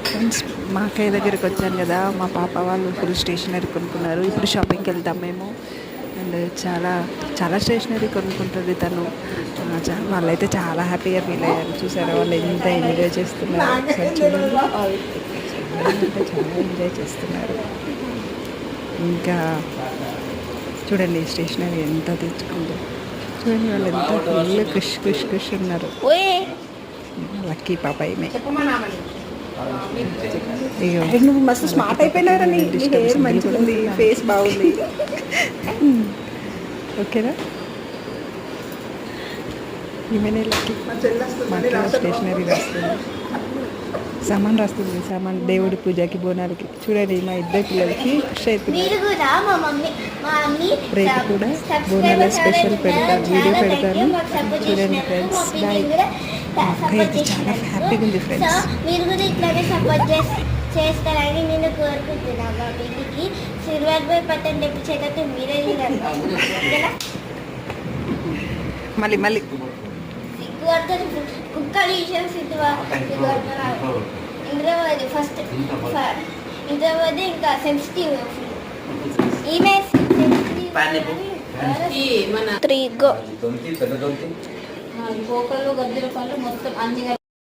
Friends మా అక్కయ్య దగ్గరికి వచ్చాను కదా, మా పాప వాళ్ళు ఫుల్ స్టేషనరీ కొనుక్కున్నారు. ఇప్పుడు షాపింగ్కి వెళ్తాం మేము. అండ్ చాలా చాలా స్టేషనరీ కొనుక్కుంటుంది తను. వాళ్ళైతే చాలా హ్యాపీగా ఫీల్ అయ్యారు. చూసారా వాళ్ళు ఎంత ఎంజాయ్ చేస్తున్నారు. ఒకసారి చూడండి, చాలా అంటే చాలా ఎంజాయ్ చేస్తున్నారు. ఇంకా చూడండి స్టేషనరీ ఎంత తెచ్చుకుందో చూడండి. వాళ్ళు ఎంత ఫుల్ ఖుష్ ఉన్నారు. లక్కీ పాప ఈమె. నువ్వు మస్తు స్మార్ట్ అయిపోయినారా, నీ హెయిర్ మంచిగా ఉంది, ఫేస్ బాగుంది. ఓకేనా? ఈమెనే లక్కీ. మా స్టేషనరీ రాస్తుంది, సామాన్ రాస్తుంది. సామాన్ దేవుడి పూజకి, బోనాలకి. చూడండి మా ఇద్దరు పిల్లలకి ఖుషి అవుతుంది. రేపు కూడా బోనాల స్పెషల్ పెడతాను, వీడియో పెడతాను. చూడండి ఫ్రెండ్స్, బాయ్. అయితే చాలా హ్యాపీగా ఉంది ఫ్రెండ్స్. మీరు కూడా ఇట్లానే సపోర్ట్ చేస్తారని నేను కోరుకుంటున్నా. మా ఇంటికి సిల్వర్ బాయ్ పట్టని తెప్పించేటట్టు మీరే మళ్ళీ సిగ్గు పడుతుంది. కుక్కలు విషయం సిగ్గు ఇంద్రవది ఫస్ట్ ఇంద్రవది ఇంకా సెన్సిటివ్. ఈమె త్రీ గో పోకలు గద్దెల పళ్ళు మొత్తం అన్ని